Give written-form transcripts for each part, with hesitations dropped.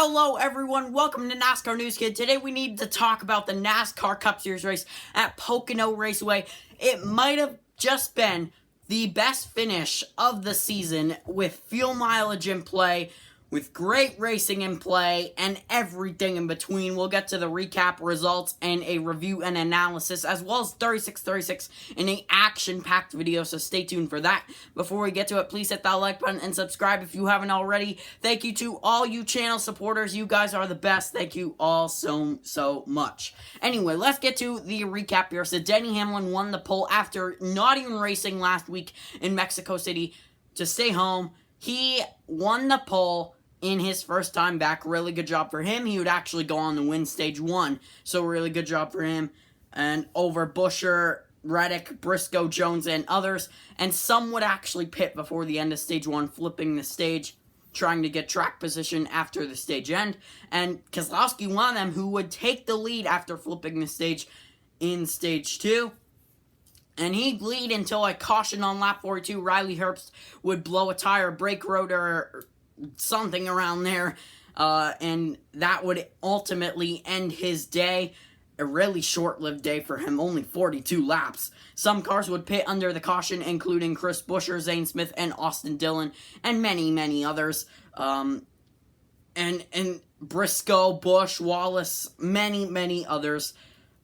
Hello everyone, welcome to NASCAR News Kid. Today we need to talk about the NASCAR Cup Series race at Pocono Raceway. It might have just been the best finish of the season with fuel mileage in play, with great racing in play, and everything in between. We'll get to the recap, results, and a review and analysis, as well as 36-36 in an action-packed video, so stay tuned for that. Before we get to it, please hit that like button and subscribe if you haven't already. Thank you to all you channel supporters. You guys are the best. Thank you all so much. Anyway, let's get to the recap here. So Denny Hamlin won the pole after not even racing last week in Mexico City to stay home. He won the pole in his first time back. Really good job for him. He would actually go on to win stage 1. So really good job for him. And over Buescher, Reddick, Briscoe, Jones, and others. And some would actually pit before the end of stage 1, flipping the stage, trying to get track position after the stage end. And Keselowski, one of them, who would take the lead after flipping the stage in stage 2. And he'd lead until a caution on lap 42. Riley Herbst would blow a tire, brake rotor, something around there, and that would ultimately end his day. A really short-lived day for him, only 42 laps. Some cars would pit under the caution, including Chris Buescher, Zane Smith, and Austin Dillon, and many others. And Briscoe, Busch, Wallace, many others.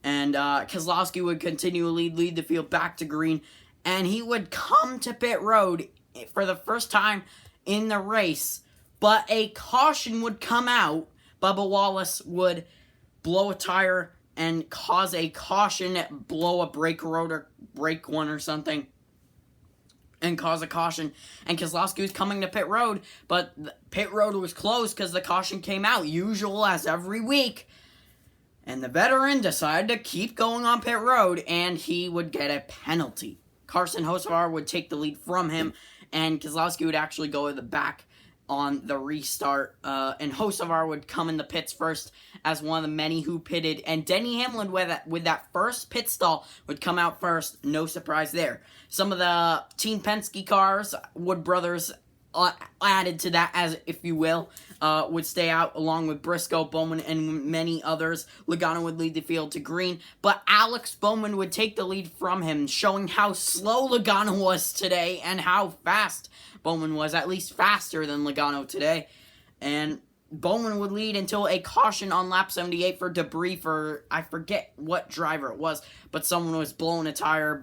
And Keselowski would continually lead the field back to green, and he would come to pit road for the first time in the race, but a caution would come out. Bubba Wallace would blow a tire and cause a caution, blow a brake rotor, break one or something, and cause a caution. And Keselowski was coming to pit road, but the pit road was closed because the caution came out, usual as every week. And the veteran decided to keep going on pit road, and he would get a penalty. Carson Hocevar would take the lead from him, and Keselowski would actually go to the back on the restart, and Hocevar would come in the pits first as one of the many who pitted, and Denny Hamlin with that first pit stall would come out first. No surprise there. Some of the Team Penske cars, Wood Brothers added to that, as if you will, would stay out along with Briscoe, Bowman, and many others. Logano would lead the field to green, but Alex Bowman would take the lead from him, showing how slow Logano was today and how fast Bowman was, at least faster than Logano today. And Bowman would lead until a caution on lap 78 for debris for, I forget what driver it was, but someone was blowing a tire,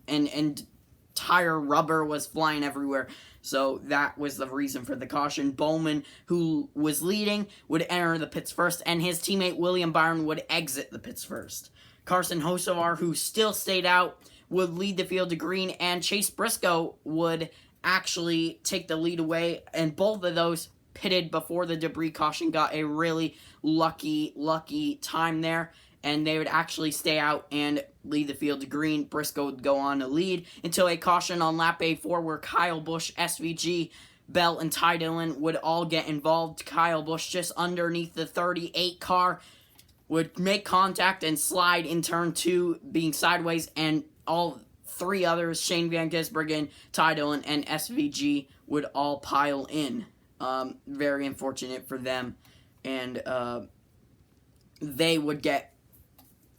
and tire rubber was flying everywhere. So that was the reason for the caution. Bowman, who was leading, would enter the pits first, and his teammate William Byron would exit the pits first. Carson Hocevar, who still stayed out, would lead the field to green, and Chase Briscoe would actually take the lead away, and both of those pitted before the debris caution. Got a really lucky time there, and they would actually stay out and lead the field to green. Briscoe would go on to lead until a caution on lap 84 where Kyle Busch, SVG, Bell, and Ty Dillon would all get involved. Kyle Busch, just underneath the 38 car, would make contact and slide in turn 2, being sideways, and all 3 others, Shane Van Gisbergen, Ty Dillon, and SVG, would all pile in. Very unfortunate for them, and they would get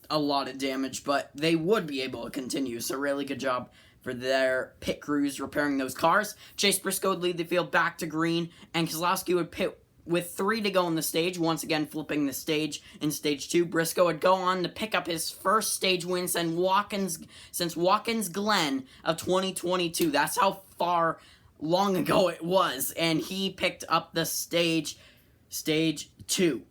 a lot of damage, but they would be able to continue, so really good job for their pit crews repairing those cars. Chase Briscoe would lead the field back to green, and Keselowski would pit with 3 to go in the stage, once again flipping the stage in stage 2. Briscoe would go on to pick up his first stage win since Watkins Glen of 2022. That's how far long ago it was, and he picked up the stage 2.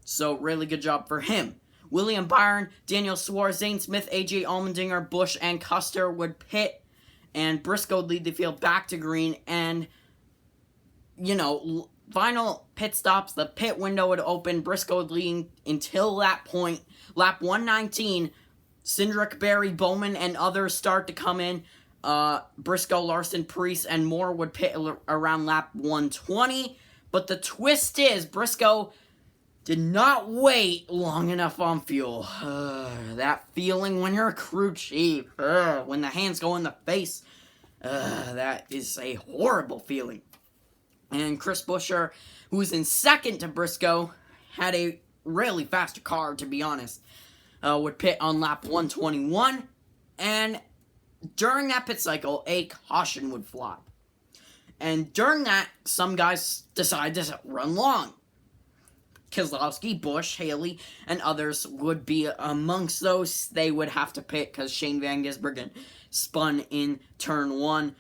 So really good job for him. William Byron, Daniel Suarez, Zane Smith, AJ Allmendinger, Busch, and Custer would pit, and Briscoe would lead the field back to green, and, final pit stops, the pit window would open, Briscoe would lead until that point. Lap 119, Cindric, Berry, Bowman, and others start to come in. Briscoe, Larson, Preece, and more would pit around lap 120, but the twist is Briscoe did not wait long enough on fuel. That feeling when you're a crew chief, when the hands go in the face, that is a horrible feeling. And Chris Buescher, who was in second to Briscoe, had a really faster car, to be honest, would pit on lap 121. And during that pit cycle, a caution would fly. And during that, some guys decided to run long. Keselowski, Busch, Haley, and others would be amongst those. They would have to pit because Shane Van Gisbergen spun in turn 1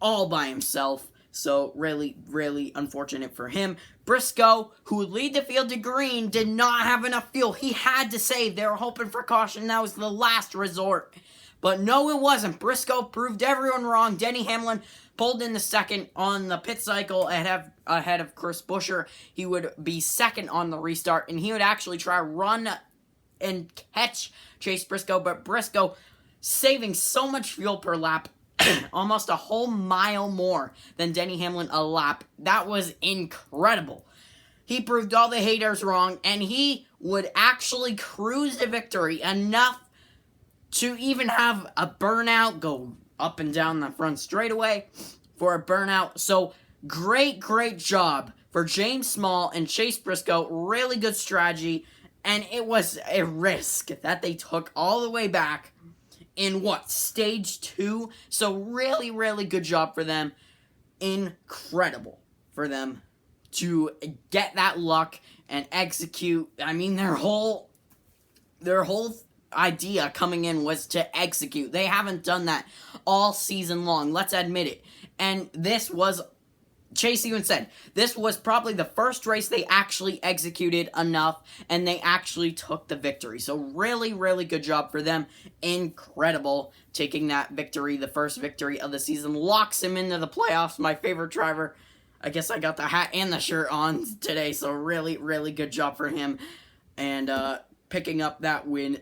all by himself. So really, really unfortunate for him. Briscoe, who would lead the field to green, did not have enough fuel. He had to save. They were hoping for caution. That was the last resort. But no, it wasn't. Briscoe proved everyone wrong. Denny Hamlin pulled in the second on the pit cycle ahead of Chris Buescher. He would be second on the restart, and he would actually try to run and catch Chase Briscoe. But Briscoe, saving so much fuel per lap, almost a whole mile more than Denny Hamlin a lap. That was incredible. He proved all the haters wrong, and he would actually cruise to victory enough to even have a burnout, go up and down the front straightaway for a burnout. So great job for James Small and Chase Briscoe. Really good strategy, and it was a risk that they took all the way back in stage 2. So really good job for them. Incredible for them to get that luck and execute. I mean, their whole idea coming in was to execute. They haven't done that all season long, let's admit it. And this was, Chase even said, this was probably the first race they actually executed enough, and they actually took the victory. So really good job for them. Incredible taking that victory, the first victory of the season. Locks him into the playoffs. My favorite driver. I guess I got the hat and the shirt on today, so really good job for him. And picking up that win.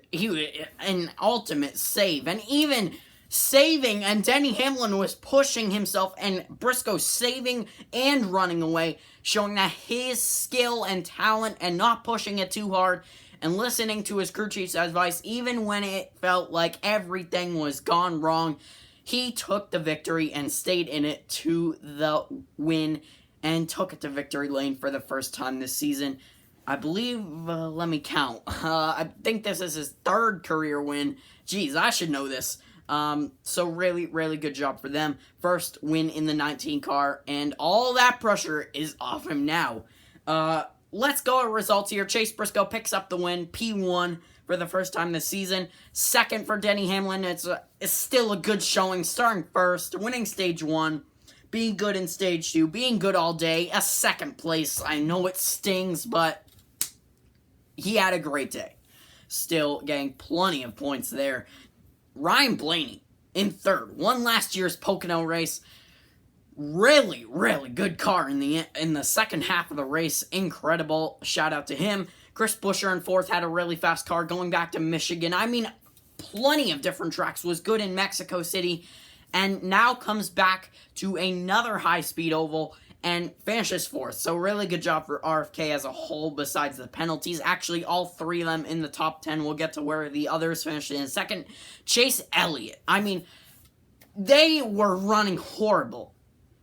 An ultimate save. And even saving, and Denny Hamlin was pushing himself, and Briscoe saving and running away, showing that his skill and talent and not pushing it too hard and listening to his crew chief's advice, even when it felt like everything was gone wrong. He took the victory and stayed in it to the win and took it to victory lane for the first time this season. I believe, let me count. I think this is his third career win. Jeez, I should know this. So really good job for them. First win in the 19 car, and all that pressure is off him now. Let's go over results here. Chase Briscoe picks up the win, P1 for the first time this season. Second for Denny Hamlin. It's still a good showing, starting first, winning stage 1, being good in stage 2, being good all day. A second place. I know it stings, but he had a great day. Still getting plenty of points there. Ryan Blaney in third. Won last year's Pocono race. Really good car in the second half of the race. Incredible. Shout out to him. Chris Buescher in fourth had a really fast car going back to Michigan. I mean, plenty of different tracks. Was good in Mexico City. And now comes back to another high-speed oval and finishes fourth. So really good job for RFK as a whole besides the penalties. Actually, all three of them in the top 10. We'll get to where the others finished in a second. Chase Elliott. I mean, they were running horrible.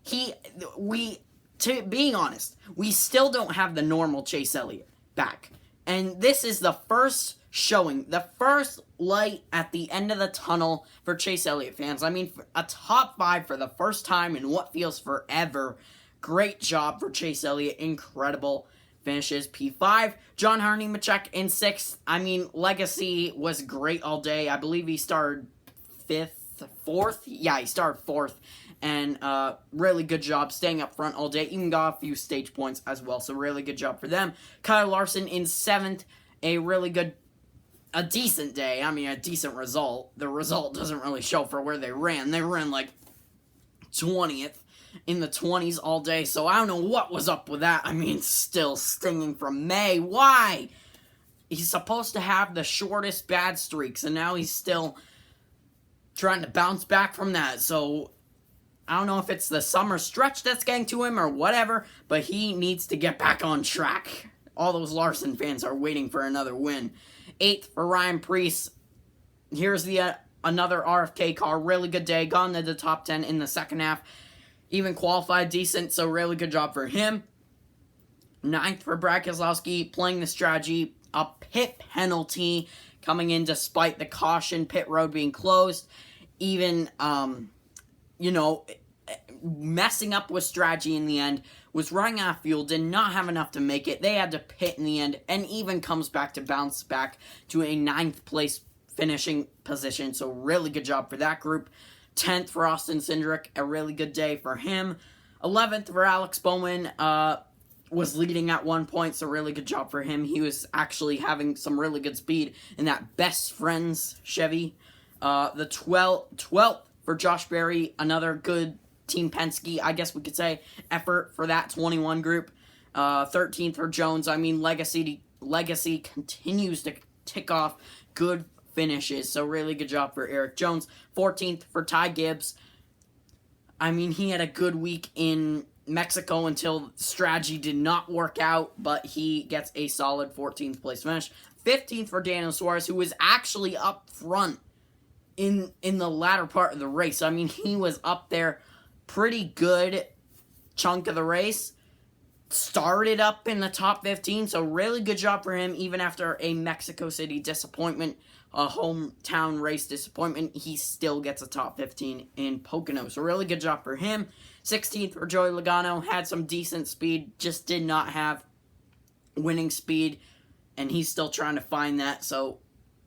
Being honest, we still don't have the normal Chase Elliott back. And this is the first showing, the first light at the end of the tunnel for Chase Elliott fans. I mean, a top 5 for the first time in what feels forever. Great job for Chase Elliott. Incredible finishes. P5. John Harney Machek in 6th. I mean, Legacy was great all day. I believe he started 4th. Yeah, he started 4th. And really good job staying up front all day. Even got a few stage points as well. So really good job for them. Kyle Larson in 7th. A decent day. I mean, a decent result. The result doesn't really show for where they ran. They ran like 20th. In the 20s all day, so I don't know what was up with that. I mean, still stinging from May. Why? He's supposed to have the shortest bad streaks, and now he's still trying to bounce back from that. So I don't know if it's the summer stretch that's getting to him or whatever, but he needs to get back on track. All those Larson fans are waiting for another win. 8th for Ryan Preece. Here's the another RFK car. Really good day. Gone to the top 10 in the second half. even qualified decent, so really good job for him. 9th for Brad Keselowski, playing the strategy, a pit penalty coming in despite the caution, pit road being closed, even, messing up with strategy in the end, was running out of fuel, did not have enough to make it. They had to pit in the end, and even comes back to bounce back to a 9th place finishing position, so really good job for that group. 10th for Austin Cindric, a really good day for him. 11th for Alex Bowman, was leading at one point, so really good job for him. He was actually having some really good speed in that Best Friends Chevy. The 12th for Josh Berry, another good Team Penske, I guess we could say, effort for that 21 group. 13th for Jones. I mean, Legacy continues to tick off good finishes, so really good job for Eric Jones. 14th for Ty Gibbs. I mean, he had a good week in Mexico until strategy did not work out, but he gets a solid 14th place finish. 15th for Daniel Suarez, who was actually up front in the latter part of the race. I mean, he was up there pretty good chunk of the race. Started up in the top 15, so really good job for him, even after a Mexico City disappointment, a hometown race disappointment, he still gets a top 15 in Pocono, so really good job for him. 16th for Joey Logano, had some decent speed, just did not have winning speed, and he's still trying to find that, so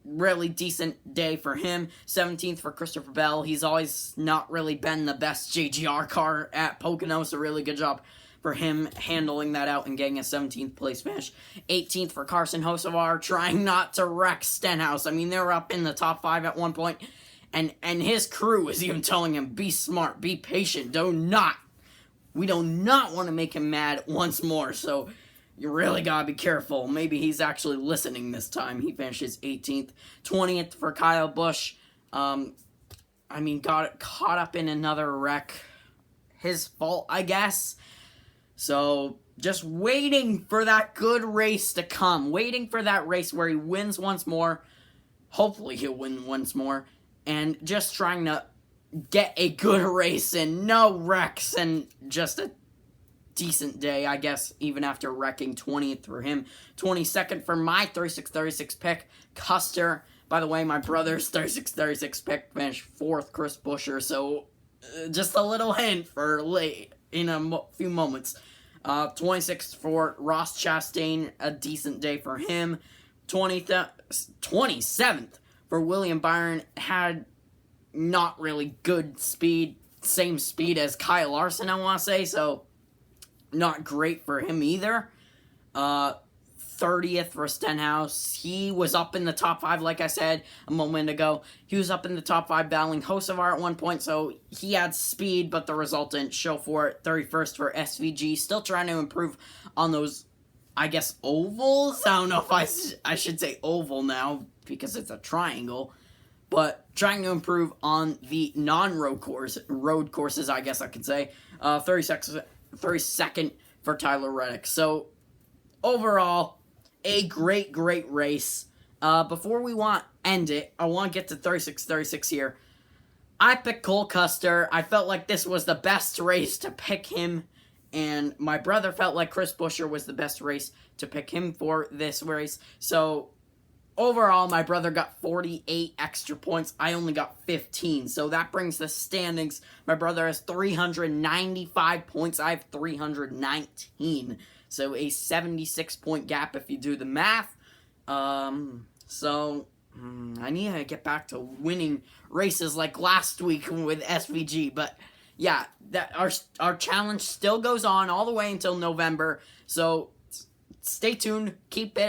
really decent day for him. 17th for Christopher Bell, he's always not really been the best JGR car at Pocono, so really good job for him handling that out and getting a 17th place finish. 18th for Carson Hocevar, trying not to wreck Stenhouse. I mean, they were up in the top 5 at one point, and his crew was even telling him, be smart, be patient, we do not want to make him mad once more, so you really gotta be careful. Maybe he's actually listening this time. He finishes 18th. 20th for Kyle Busch. Got caught up in another wreck. His fault, I guess. So, just waiting for that good race to come. Waiting for that race where he wins once more. Hopefully he'll win once more. And just trying to get a good race and no wrecks and just a decent day, I guess, even after wrecking. 20th for him. 22nd for my 36-36 pick, Custer. By the way, my brother's 36-36 pick finished 4th, Chris Buescher. So, just a little hint for late in a few moments. 26th for Ross Chastain, a decent day for him. 27th for William Byron, had not really good speed, same speed as Kyle Larson, I want to say, so not great for him either. 30th for Stenhouse. He was up in the top 5, like I said a moment ago. He was up in the top 5 battling Hocevar at one point, so he had speed, but the result didn't show for it. 31st for SVG. Still trying to improve on those, I guess, ovals? I don't know if I should say oval now, because it's a triangle. But trying to improve on the road courses, I guess I could say. 32nd for Tyler Reddick. So, overall, a great race. Before we end it, I want to get to 36-36 here. I picked Cole Custer. I felt like this was the best race to pick him, and my brother felt like Chris Buescher was the best race to pick him for this race. So, overall, my brother got 48 extra points. I only got 15. So that brings the standings. My brother has 395 points. I have 319. So a 76-point gap if you do the math. I need to get back to winning races like last week with SVG. But yeah, that our challenge still goes on all the way until November. So stay tuned. Keep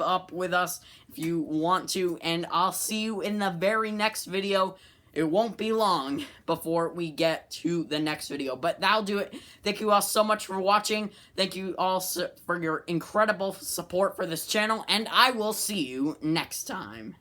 up with us if you want to, and I'll see you in the very next video. It won't be long before we get to the next video, but that'll do it. Thank you all so much for watching. Thank you all for your incredible support for this channel, and I will see you next time.